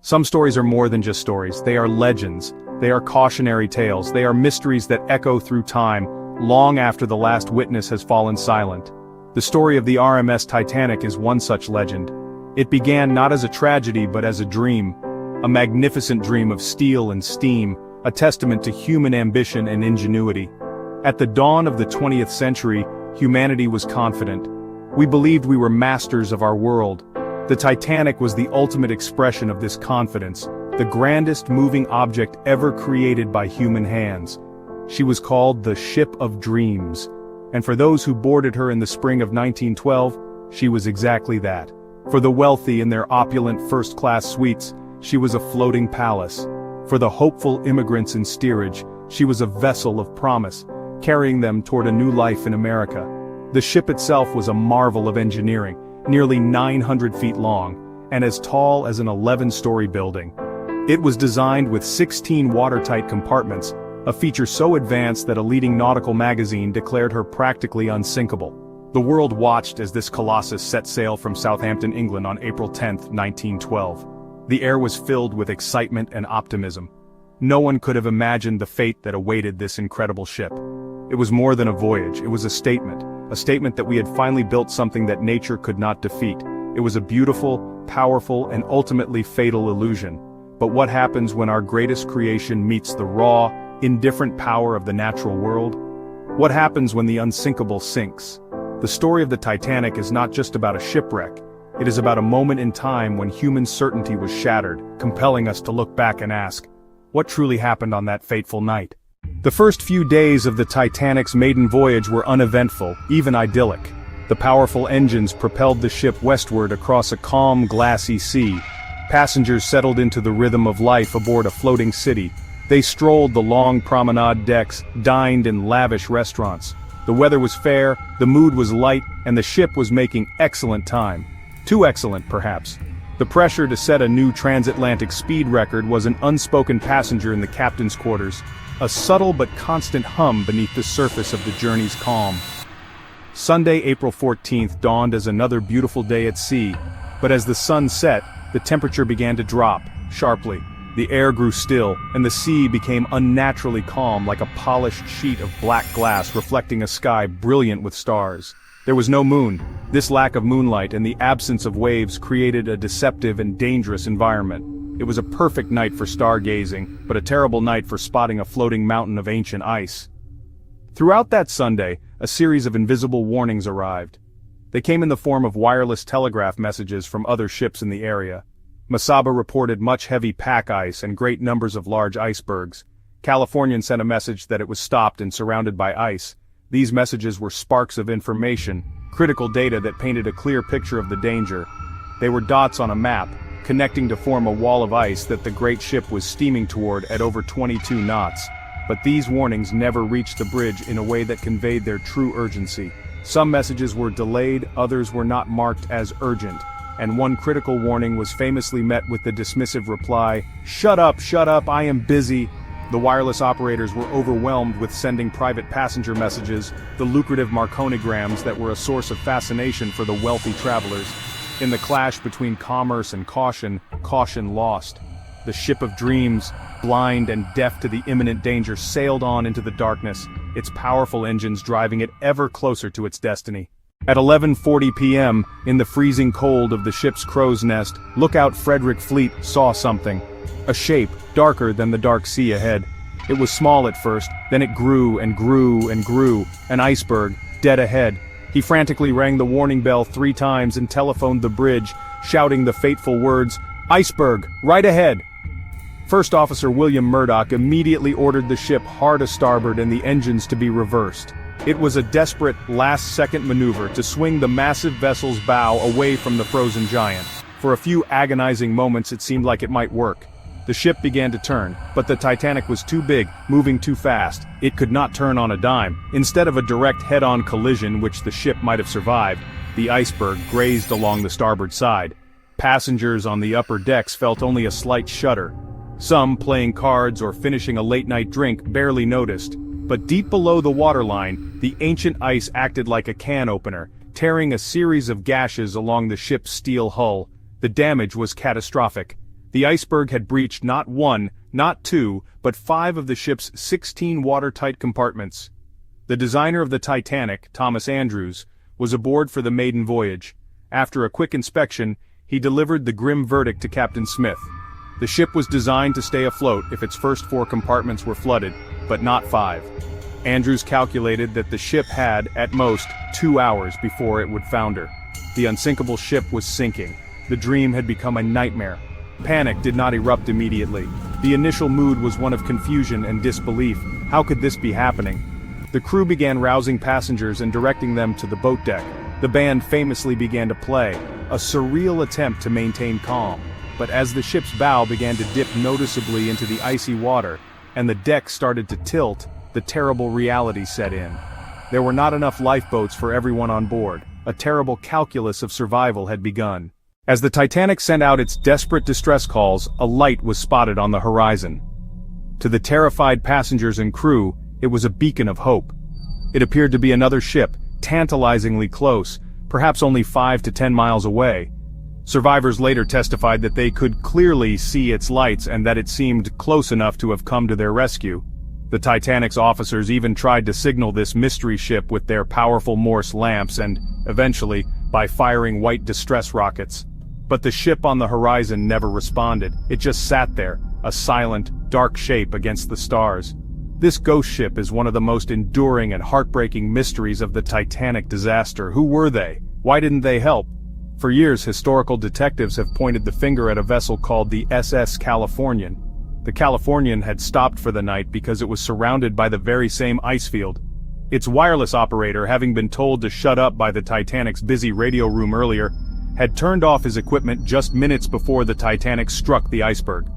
Some stories are more than just stories, they are legends, they are cautionary tales, they are mysteries that echo through time, long after the last witness has fallen silent. The story of the RMS Titanic is one such legend. It began not as a tragedy but as a dream, a magnificent dream of steel and steam, a testament to human ambition and ingenuity. At the dawn of the 20th century, humanity was confident. We believed we were masters of our world. The Titanic was the ultimate expression of this confidence, the grandest moving object ever created by human hands. She was called the Ship of Dreams, and for those who boarded her in the spring of 1912, she was exactly that. For the wealthy in their opulent first-class suites, she was a floating palace. For the hopeful immigrants in steerage, she was a vessel of promise, carrying them toward a new life in America. The ship itself was a marvel of engineering, nearly 900 feet long, and as tall as an 11-story building. It was designed with 16 watertight compartments, a feature so advanced that a leading nautical magazine declared her practically unsinkable. The world watched as this colossus set sail from Southampton, England on April 10, 1912. The air was filled with excitement and optimism. No one could have imagined the fate that awaited this incredible ship. It was more than a voyage, it was a statement that we had finally built something that nature could not defeat. It was a beautiful, powerful, and ultimately fatal illusion. But what happens when our greatest creation meets the raw, indifferent power of the natural world? What happens when the unsinkable sinks? The story of the Titanic is not just about a shipwreck. It is about a moment in time when human certainty was shattered, compelling us to look back and ask, what truly happened on that fateful night? The first few days of the Titanic's maiden voyage were uneventful, even idyllic. The powerful engines propelled the ship westward across a calm, glassy sea. Passengers settled into the rhythm of life aboard a floating city. They strolled the long promenade decks, dined in lavish restaurants. The weather was fair, the mood was light, and the ship was making excellent time. Too excellent, perhaps. The pressure to set a new transatlantic speed record was an unspoken passenger in the captain's quarters, a subtle but constant hum beneath the surface of the journey's calm. Sunday, April 14th dawned as another beautiful day at sea, but as the sun set, the temperature began to drop, sharply. The air grew still, and the sea became unnaturally calm like a polished sheet of black glass reflecting a sky brilliant with stars. There was no moon. This lack of moonlight and the absence of waves created a deceptive and dangerous environment. It was a perfect night for stargazing, but a terrible night for spotting a floating mountain of ancient ice. Throughout that Sunday, a series of invisible warnings arrived. They came in the form of wireless telegraph messages from other ships in the area. Masaba reported much heavy pack ice and great numbers of large icebergs. Californian sent a message that it was stopped and surrounded by ice. These messages were sparks of information, critical data that painted a clear picture of the danger. They were dots on a map, connecting to form a wall of ice that the great ship was steaming toward at over 22 knots. But these warnings never reached the bridge in a way that conveyed their true urgency. Some messages were delayed, others were not marked as urgent, and one critical warning was famously met with the dismissive reply, shut up, I am busy." The wireless operators were overwhelmed with sending private passenger messages, the lucrative Marconigrams that were a source of fascination for the wealthy travelers. In the clash between commerce and caution, caution lost. The ship of dreams, blind and deaf to the imminent danger, sailed on into the darkness, its powerful engines driving it ever closer to its destiny. At 11:40 p.m., in the freezing cold of the ship's crow's nest, Lookout Frederick Fleet saw something. A shape, darker than the dark sea ahead. It was small at first, then it grew and grew and grew, an iceberg, dead ahead. He frantically rang the warning bell 3 times and telephoned the bridge, shouting the fateful words, "Iceberg, right ahead!" First Officer William Murdoch immediately ordered the ship hard a starboard and the engines to be reversed. It was a desperate, last-second maneuver to swing the massive vessel's bow away from the frozen giant. For a few agonizing moments it seemed like it might work. The ship began to turn, but the Titanic was too big, moving too fast. It could not turn on a dime. Instead of a direct head-on collision which the ship might have survived, the iceberg grazed along the starboard side. Passengers on the upper decks felt only a slight shudder. Some, playing cards or finishing a late-night drink, barely noticed. But deep below the waterline, the ancient ice acted like a can opener, tearing a series of gashes along the ship's steel hull. The damage was catastrophic. The iceberg had breached not one, not two, but 5 of the ship's 16 watertight compartments. The designer of the Titanic, Thomas Andrews, was aboard for the maiden voyage. After a quick inspection, he delivered the grim verdict to Captain Smith. The ship was designed to stay afloat if its first 4 compartments were flooded, but not 5. Andrews calculated that the ship had, at most, 2 hours before it would founder. The unsinkable ship was sinking. The dream had become a nightmare. Panic did not erupt immediately. The initial mood was one of confusion and disbelief. How could this be happening? The crew began rousing passengers and directing them to the boat deck. The band famously began to play, a surreal attempt to maintain calm. But as the ship's bow began to dip noticeably into the icy water, and the deck started to tilt, the terrible reality set in. There were not enough lifeboats for everyone on board. A terrible calculus of survival had begun. As the Titanic sent out its desperate distress calls, a light was spotted on the horizon. To the terrified passengers and crew, it was a beacon of hope. It appeared to be another ship, tantalizingly close, perhaps only 5 to 10 miles away. Survivors later testified that they could clearly see its lights and that it seemed close enough to have come to their rescue. The Titanic's officers even tried to signal this mystery ship with their powerful Morse lamps and, eventually, by firing white distress rockets. But the ship on the horizon never responded. It just sat there, a silent, dark shape against the stars. This ghost ship is one of the most enduring and heartbreaking mysteries of the Titanic disaster. Who were they? Why didn't they help? For years, historical detectives have pointed the finger at a vessel called the SS Californian. The Californian had stopped for the night because it was surrounded by the very same ice field. Its wireless operator, having been told to shut up by the Titanic's busy radio room earlier, had turned off his equipment just minutes before the Titanic struck the iceberg.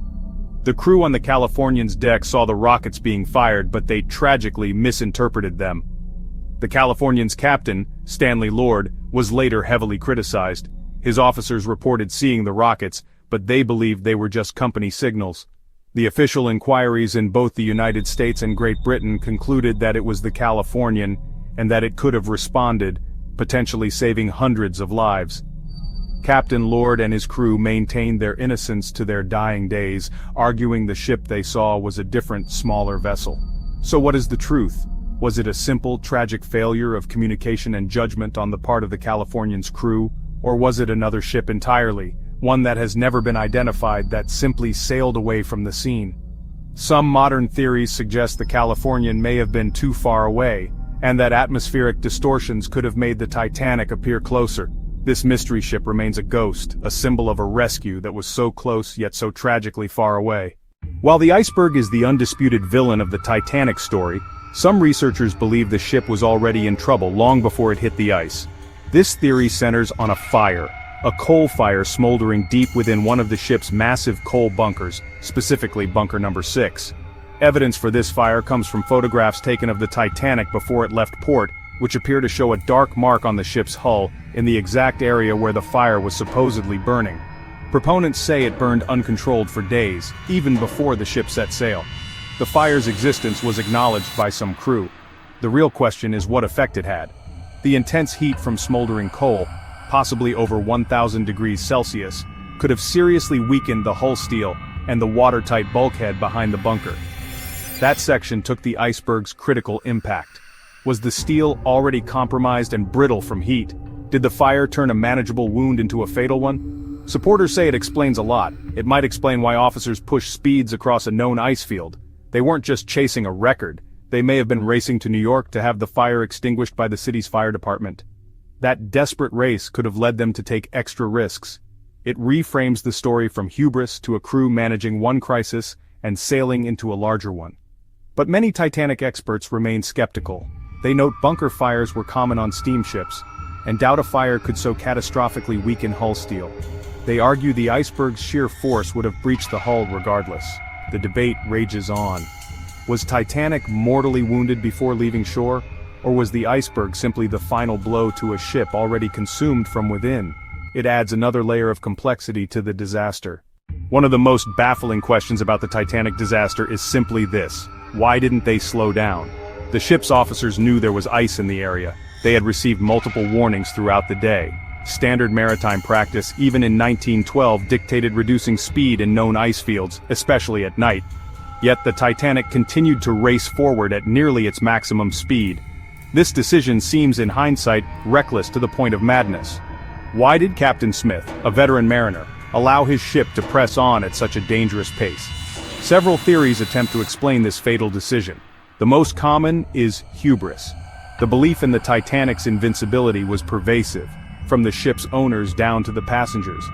The crew on the Californian's deck saw the rockets being fired, but they tragically misinterpreted them. The Californian's captain, Stanley Lord, was later heavily criticized. His officers reported seeing the rockets, but they believed they were just company signals. The official inquiries in both the United States and Great Britain concluded that it was the Californian, and that it could have responded, potentially saving hundreds of lives. Captain Lord and his crew maintained their innocence to their dying days, arguing the ship they saw was a different, smaller vessel. So what is the truth? Was it a simple, tragic failure of communication and judgment on the part of the Californian's crew, or was it another ship entirely, one that has never been identified that simply sailed away from the scene? Some modern theories suggest the Californian may have been too far away, and that atmospheric distortions could have made the Titanic appear closer. This mystery ship remains a ghost, a symbol of a rescue that was so close yet so tragically far away. While the iceberg is the undisputed villain of the Titanic story, some researchers believe the ship was already in trouble long before it hit the ice. This theory centers on a fire, a coal fire smoldering deep within one of the ship's massive coal bunkers, specifically bunker number 6. Evidence for this fire comes from photographs taken of the Titanic before it left port, which appear to show a dark mark on the ship's hull in the exact area where the fire was supposedly burning. Proponents say it burned uncontrolled for days, even before the ship set sail. The fire's existence was acknowledged by some crew. The real question is what effect it had. The intense heat from smoldering coal, possibly over 1,000 degrees Celsius, could have seriously weakened the hull steel and the watertight bulkhead behind the bunker. That section took the iceberg's critical impact. Was the steel already compromised and brittle from heat? Did the fire turn a manageable wound into a fatal one? Supporters say it explains a lot. It might explain why officers pushed speeds across a known ice field. They weren't just chasing a record. They may have been racing to New York to have the fire extinguished by the city's fire department. That desperate race could have led them to take extra risks. It reframes the story from hubris to a crew managing one crisis and sailing into a larger one. But many Titanic experts remain skeptical. They note bunker fires were common on steamships, and doubt a fire could so catastrophically weaken hull steel. They argue the iceberg's sheer force would have breached the hull regardless. The debate rages on. Was Titanic mortally wounded before leaving shore, or was the iceberg simply the final blow to a ship already consumed from within? It adds another layer of complexity to the disaster. One of the most baffling questions about the Titanic disaster is simply this: why didn't they slow down? The ship's officers knew there was ice in the area. They had received multiple warnings throughout the day. Standard maritime practice, even in 1912, dictated reducing speed in known ice fields, especially at night. Yet the Titanic continued to race forward at nearly its maximum speed. This decision seems, in hindsight, reckless to the point of madness. Why did Captain Smith, a veteran mariner, allow his ship to press on at such a dangerous pace? Several theories attempt to explain this fatal decision. The most common is hubris. The belief in the Titanic's invincibility was pervasive, from the ship's owners down to the passengers.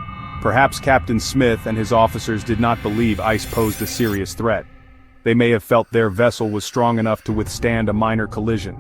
Perhaps Captain Smith and his officers did not believe ice posed a serious threat. They may have felt their vessel was strong enough to withstand a minor collision.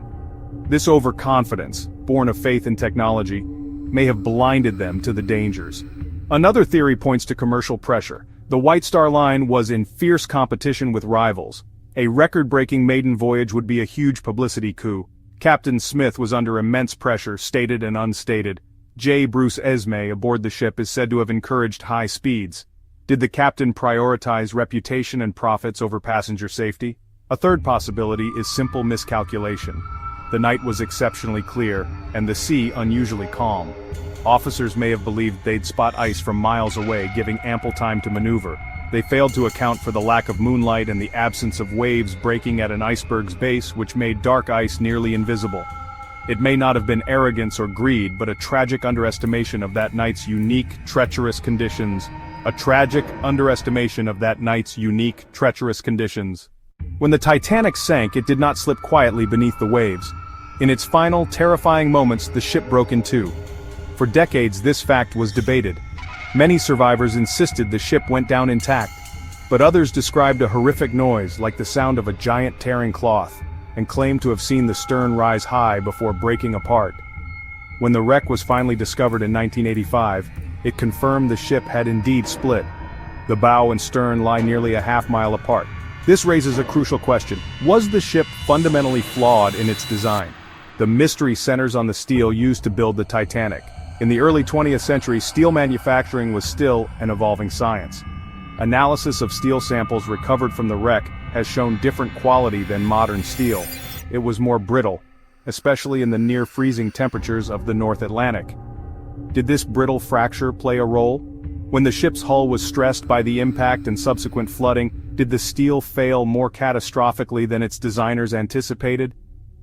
This overconfidence, born of faith in technology, may have blinded them to the dangers. Another theory points to commercial pressure. The White Star Line was in fierce competition with rivals. A record-breaking maiden voyage would be a huge publicity coup. Captain Smith was under immense pressure, stated and unstated. J. Bruce Esmay aboard the ship is said to have encouraged high speeds. Did the captain prioritize reputation and profits over passenger safety? A third possibility is simple miscalculation. The night was exceptionally clear, and the sea unusually calm. Officers may have believed they'd spot ice from miles away, giving ample time to maneuver. They failed to account for the lack of moonlight and the absence of waves breaking at an iceberg's base, which made dark ice nearly invisible. It may not have been arrogance or greed, but a tragic underestimation of that night's unique, treacherous conditions. A tragic underestimation of that night's unique, treacherous conditions. When the Titanic sank, it did not slip quietly beneath the waves. In its final, terrifying moments, the ship broke in two. For decades, this fact was debated. Many survivors insisted the ship went down intact, but others described a horrific noise like the sound of a giant tearing cloth, and claimed to have seen the stern rise high before breaking apart. When the wreck was finally discovered in 1985, it confirmed the ship had indeed split. The bow and stern lie nearly a half-mile apart. This raises a crucial question. Was the ship fundamentally flawed in its design? The mystery centers on the steel used to build the Titanic. In the early 20th century, steel manufacturing was still an evolving science. Analysis of steel samples recovered from the wreck has shown different quality than modern steel. It was more brittle, especially in the near-freezing temperatures of the North Atlantic. Did this brittle fracture play a role? When the ship's hull was stressed by the impact and subsequent flooding, did the steel fail more catastrophically than its designers anticipated?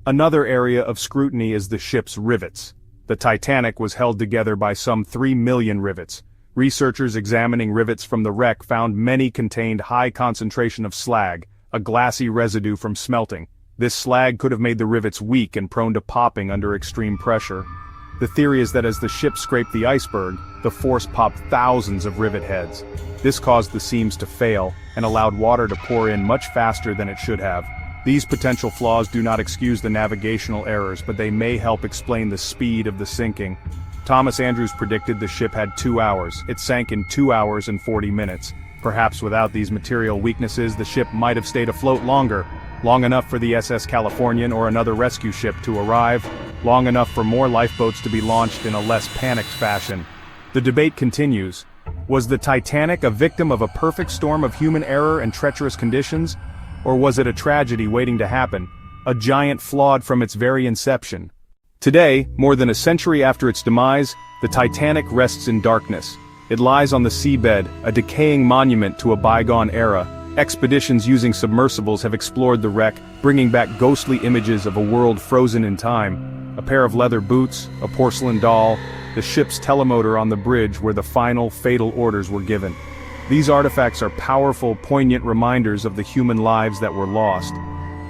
Another area of scrutiny is the ship's rivets. The Titanic was held together by some 3 million rivets. Researchers examining rivets from the wreck found many contained high concentration of slag, a glassy residue from smelting. This slag could have made the rivets weak and prone to popping under extreme pressure. The theory is that as the ship scraped the iceberg, the force popped thousands of rivet heads. This caused the seams to fail and allowed water to pour in much faster than it should have. These potential flaws do not excuse the navigational errors, but they may help explain the speed of the sinking. Thomas Andrews predicted the ship had 2 hours. It sank in 2 hours and 40 minutes. Perhaps without these material weaknesses, the ship might have stayed afloat longer. Long enough for the SS Californian or another rescue ship to arrive. Long enough for more lifeboats to be launched in a less panicked fashion. The debate continues. Was the Titanic a victim of a perfect storm of human error and treacherous conditions? Or was it a tragedy waiting to happen, a giant flawed from its very inception? Today, more than a century after its demise, the Titanic rests in darkness. It lies on the seabed, a decaying monument to a bygone era. Expeditions using submersibles have explored the wreck, bringing back ghostly images of a world frozen in time. A pair of leather boots, a porcelain doll, the ship's telemotor on the bridge where the final, fatal orders were given. These artifacts are powerful, poignant reminders of the human lives that were lost.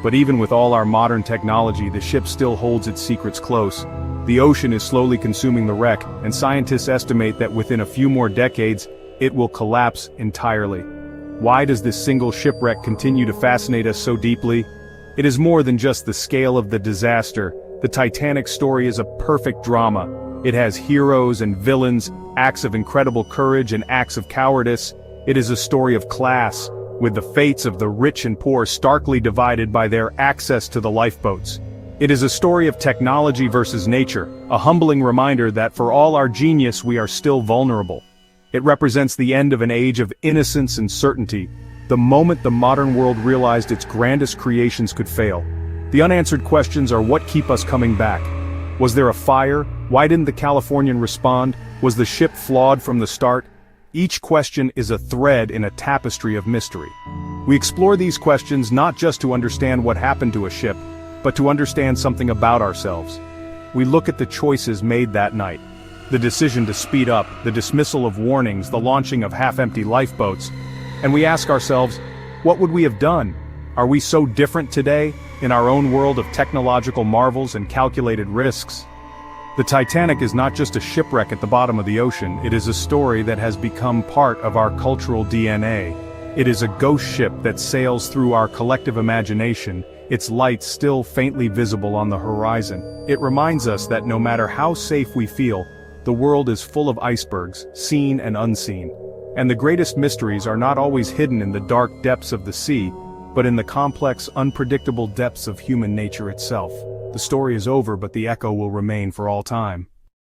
But even with all our modern technology, the ship still holds its secrets close. The ocean is slowly consuming the wreck, and scientists estimate that within a few more decades, it will collapse entirely. Why does this single shipwreck continue to fascinate us so deeply? It is more than just the scale of the disaster. The Titanic story is a perfect drama. It has heroes and villains, acts of incredible courage and acts of cowardice. It is a story of class, with the fates of the rich and poor starkly divided by their access to the lifeboats. It is a story of technology versus nature, a humbling reminder that for all our genius we are still vulnerable. It represents the end of an age of innocence and certainty, the moment the modern world realized its grandest creations could fail. The unanswered questions are what keep us coming back. Was there a fire? Why didn't the Californian respond? Was the ship flawed from the start? Each question is a thread in a tapestry of mystery. We explore these questions not just to understand what happened to a ship, but to understand something about ourselves. We look at the choices made that night. The decision to speed up, the dismissal of warnings, the launching of half-empty lifeboats, and we ask ourselves, what would we have done? Are we so different today, in our own world of technological marvels and calculated risks? The Titanic is not just a shipwreck at the bottom of the ocean, it is a story that has become part of our cultural DNA. It is a ghost ship that sails through our collective imagination, its lights still faintly visible on the horizon. It reminds us that no matter how safe we feel, the world is full of icebergs, seen and unseen. And the greatest mysteries are not always hidden in the dark depths of the sea, but in the complex, unpredictable depths of human nature itself. The story is over, but the echo will remain for all time.